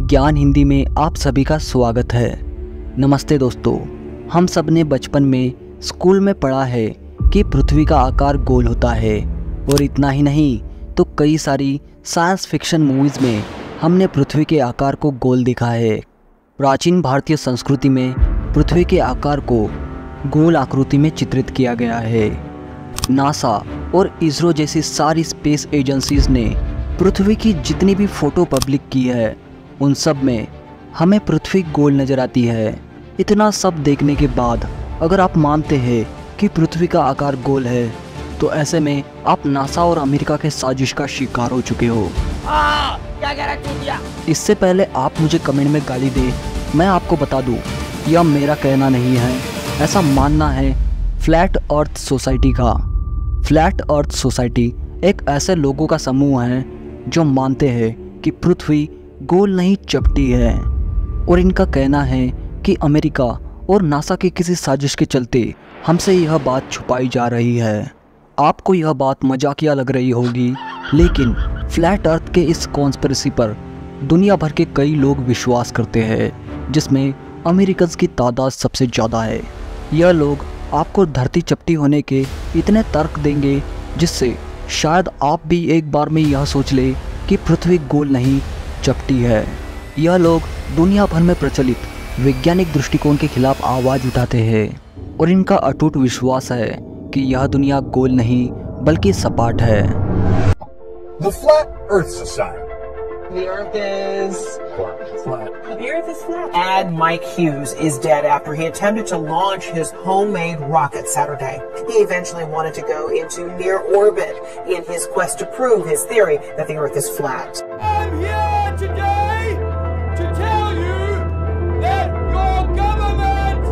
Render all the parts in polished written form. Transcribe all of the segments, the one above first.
ज्ञान हिंदी में आप सभी का स्वागत है। नमस्ते दोस्तों, हम सब ने बचपन में स्कूल में पढ़ा है कि पृथ्वी का आकार गोल होता है और इतना ही नहीं तो कई सारी साइंस फिक्शन मूवीज़ में हमने पृथ्वी के आकार को गोल देखा है। प्राचीन भारतीय संस्कृति में पृथ्वी के आकार को गोल आकृति में चित्रित किया गया है। नासा और इसरो जैसी सारी स्पेस एजेंसीज़ ने पृथ्वी की जितनी भी फ़ोटो पब्लिक की है उन सब में हमें पृथ्वी गोल नज़र आती है। इतना सब देखने के बाद अगर आप मानते हैं कि पृथ्वी का आकार गोल है तो ऐसे में आप नासा और अमेरिका के साजिश का शिकार हो चुके हो। क्या कह रहा चूतिया? इससे पहले आप मुझे कमेंट में गाली दे, मैं आपको बता दूं, यह मेरा कहना नहीं है, ऐसा मानना है फ्लैट अर्थ सोसाइटी का। फ्लैट अर्थ सोसाइटी एक ऐसे लोगों का समूह है जो मानते हैं कि पृथ्वी गोल नहीं चपटी है और इनका कहना है कि अमेरिका और नासा की किसी साजिश के चलते हमसे यह बात छुपाई जा रही है। आपको यह बात मजाकिया लग रही होगी, लेकिन फ्लैट अर्थ के इस कॉन्स्पिरेसी पर दुनिया भर के कई लोग विश्वास करते हैं, जिसमें अमेरिकन्स की तादाद सबसे ज़्यादा है। यह लोग आपको धरती चपटी होने के इतने तर्क देंगे जिससे शायद आप भी एक बार में यह सोच ले कि पृथ्वी गोल नहीं चपटी है। यह लोग दुनिया भर में प्रचलित वैज्ञानिक दृष्टिकोण के खिलाफ आवाज़ उठाते हैं और इनका अटूट विश्वास है कि यह दुनिया गोल नहीं बल्कि सपाट है। The Flat Earth Society. The Earth is Flat. The Earth is flat. And Mike Hughes is dead after he attempted to launch his homemade rocket Saturday. He eventually wanted to go into near orbit in his quest to prove his theory that the Earth is flat. I'm here today to tell you that your government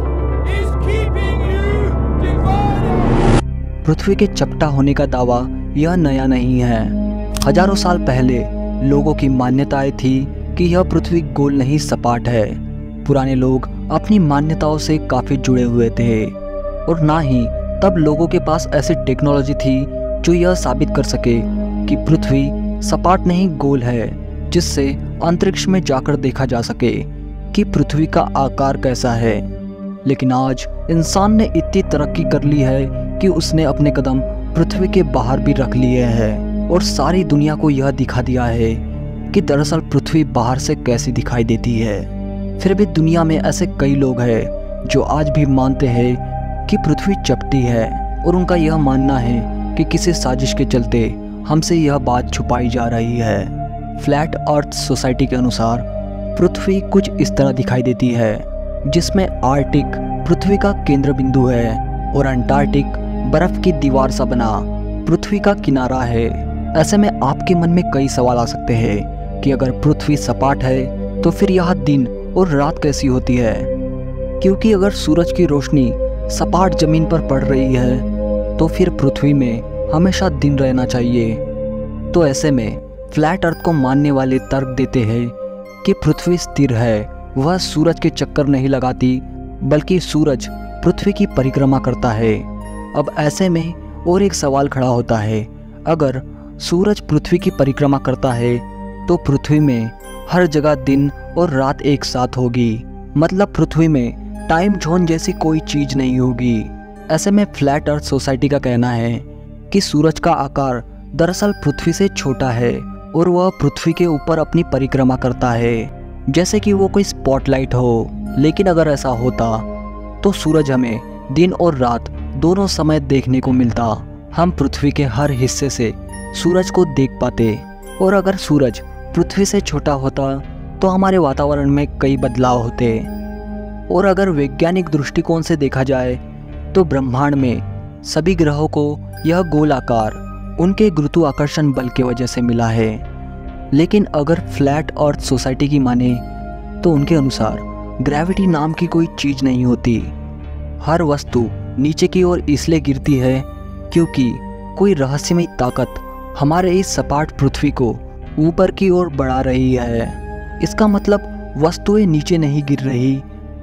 is keeping you divided. पृथ्वी के चपटा होने का दावा यह नया नहीं है। हजारों साल पहले लोगों की मान्यताएं थी कि यह पृथ्वी गोल नहीं सपाट है। पुराने लोग अपनी मान्यताओं से काफ़ी जुड़े हुए थे और ना ही तब लोगों के पास ऐसी टेक्नोलॉजी थी जो यह साबित कर सके कि पृथ्वी सपाट नहीं गोल है, जिससे अंतरिक्ष में जाकर देखा जा सके कि पृथ्वी का आकार कैसा है। लेकिन आज इंसान ने इतनी तरक्की कर ली है कि उसने अपने कदम पृथ्वी के बाहर भी रख लिए हैं और सारी दुनिया को यह दिखा दिया है कि दरअसल पृथ्वी बाहर से कैसी दिखाई देती है। फिर भी दुनिया में ऐसे कई लोग हैं जो आज भी मानते हैं कि पृथ्वी चपटी है और उनका यह मानना है कि किसी साजिश के चलते हमसे यह बात छुपाई जा रही है। फ्लैट अर्थ सोसाइटी के अनुसार पृथ्वी कुछ इस तरह दिखाई देती है, जिसमें आर्कटिक पृथ्वी का केंद्र बिंदु है और अंटार्कटिक बर्फ की दीवार सा बना पृथ्वी का किनारा है। ऐसे में आपके मन में कई सवाल आ सकते हैं कि अगर पृथ्वी सपाट है तो फिर यह दिन और रात कैसी होती है, क्योंकि अगर सूरज की रोशनी सपाट जमीन पर पड़ रही है तो फिर पृथ्वी में हमेशा दिन रहना चाहिए। तो ऐसे में फ्लैट अर्थ को मानने वाले तर्क देते हैं कि पृथ्वी स्थिर है, वह सूरज के चक्कर नहीं लगाती बल्कि सूरज पृथ्वी की परिक्रमा करता है। अब ऐसे में और एक सवाल खड़ा होता है, अगर सूरज पृथ्वी की परिक्रमा करता है तो पृथ्वी में हर जगह दिन और रात एक साथ होगी, मतलब पृथ्वी में टाइम जोन जैसी कोई चीज़ नहीं होगी। ऐसे में फ्लैट अर्थ सोसाइटी का कहना है कि सूरज का आकार दरअसल पृथ्वी से छोटा है और वह पृथ्वी के ऊपर अपनी परिक्रमा करता है जैसे कि वो कोई स्पॉटलाइट हो। लेकिन अगर ऐसा होता तो सूरज हमें दिन और रात दोनों समय देखने को मिलता, हम पृथ्वी के हर हिस्से से सूरज को देख पाते। और अगर सूरज पृथ्वी से छोटा होता तो हमारे वातावरण में कई बदलाव होते। और अगर वैज्ञानिक दृष्टिकोण से देखा जाए तो ब्रह्मांड में सभी ग्रहों को यह गोल आकार उनके गुरुत्वाकर्षण बल की वजह से मिला है। लेकिन अगर फ्लैट अर्थ सोसाइटी की माने तो उनके अनुसार ग्रेविटी नाम की कोई चीज़ नहीं होती। हर वस्तु नीचे की ओर इसलिए गिरती है क्योंकि कोई रहस्यमय ताकत हमारे इस सपाट पृथ्वी को ऊपर की ओर बढ़ा रही है। इसका मतलब वस्तुएं नीचे नहीं गिर रही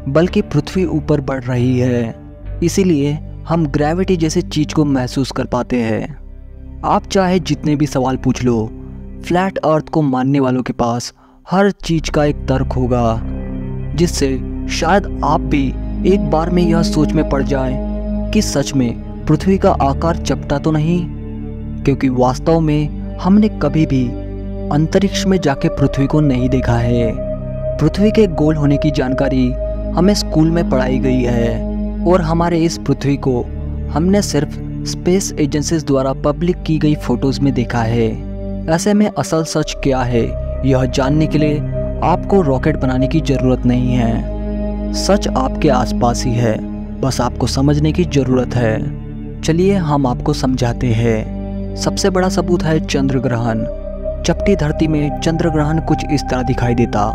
बल्कि पृथ्वी ऊपर बढ़ रही है, इसीलिए हम ग्रेविटी जैसे चीज़ को महसूस कर पाते हैं। आप चाहे जितने भी सवाल पूछ लो, फ्लैट अर्थ को मानने वालों के पास हर चीज का एक तर्क होगा, जिससे शायद आप भी एक बार में यह सोच में पड़ जाएं कि सच में पृथ्वी का आकार चपटा तो नहीं। क्योंकि वास्तव में हमने कभी भी अंतरिक्ष में जाके पृथ्वी को नहीं देखा है। पृथ्वी के गोल होने की जानकारी हमें स्कूल में पढ़ाई गई है और हमारे इस पृथ्वी को हमने सिर्फ स्पेस एजेंसीज द्वारा पब्लिक की गई फोटोज में देखा है। ऐसे में असल सच क्या है यह जानने के लिए आपको रॉकेट बनाने की जरूरत नहीं है। सच आपके आसपास ही है, बस आपको समझने की जरूरत है। चलिए हम आपको समझाते हैं। सबसे बड़ा सबूत है चंद्र ग्रहण। चपटी धरती में चंद्र ग्रहण कुछ इस तरह दिखाई देता।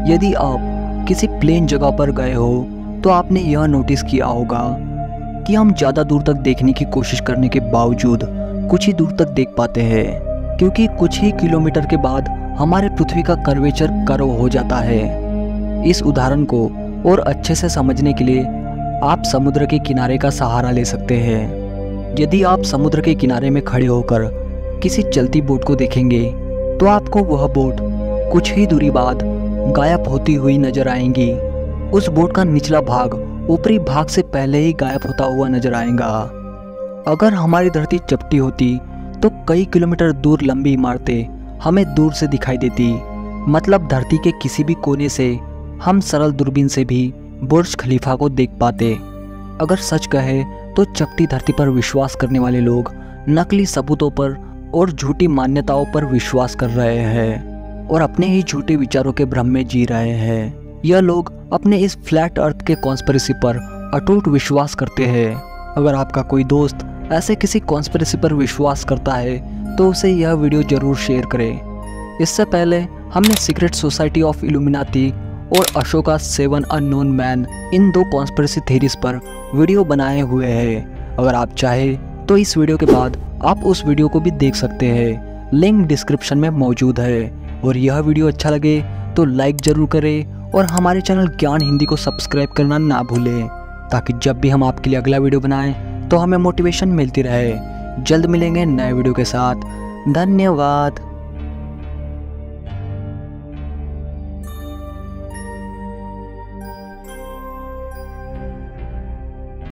यदि आप किसी प्लेन जगह पर गए हो तो आपने यह नोटिस किया होगा कि हम ज़्यादा दूर तक देखने की कोशिश करने के बावजूद कुछ ही दूर तक देख पाते हैं, क्योंकि कुछ ही किलोमीटर के बाद हमारे पृथ्वी का कर्वेचर कर्व हो जाता है। इस उदाहरण को और अच्छे से समझने के लिए आप समुद्र के किनारे का सहारा ले सकते हैं। यदि आप समुद्र के किनारे में खड़े होकर किसी चलती बोट को देखेंगे तो आपको वह बोट कुछ ही दूरी बाद गायब होती हुई नजर आएंगी। उस बोट का निचला भाग ऊपरी भाग से पहले ही गायब होता हुआ नजर आएगा। अगर हमारी धरती चपटी होती तो कई किलोमीटर दूर लंबी इमारतें हमें दूर से दिखाई देती। मतलब धरती के किसी भी कोने से हम सरल दूरबीन से भी बुर्ज खलीफा को देख पाते। अगर सच कहे तो चपटी धरती पर विश्वास करने वाले लोग नकली सबूतों पर और झूठी मान्यताओं पर विश्वास कर रहे हैं और अपने ही झूठे विचारों के भ्रम में जी रहे हैं। यह लोग अपने इस फ्लैट अर्थ के कॉन्स्पिरेसी पर अटूट विश्वास करते हैं। अगर आपका कोई दोस्त ऐसे किसी कॉन्स्पिरेसी पर विश्वास करता है तो उसे यह वीडियो जरूर शेयर करें। इससे पहले हमने सीक्रेट सोसाइटी ऑफ इल्यूमिनाटी और Ashoka 7 unknown man in 2 conspiracy theories पर वीडियो बनाए हुए हैं। अगर आप चाहे तो इस वीडियो के बाद आप उस वीडियो को भी देख सकते हैं, लिंक डिस्क्रिप्शन में मौजूद है। और यह वीडियो अच्छा लगे तो लाइक ज़रूर करें और हमारे चैनल ज्ञान हिंदी को सब्सक्राइब करना ना भूलें, ताकि जब भी हम आपके लिए अगला वीडियो बनाएं तो हमें मोटिवेशन मिलती रहे। जल्द मिलेंगे नए वीडियो के साथ। धन्यवाद।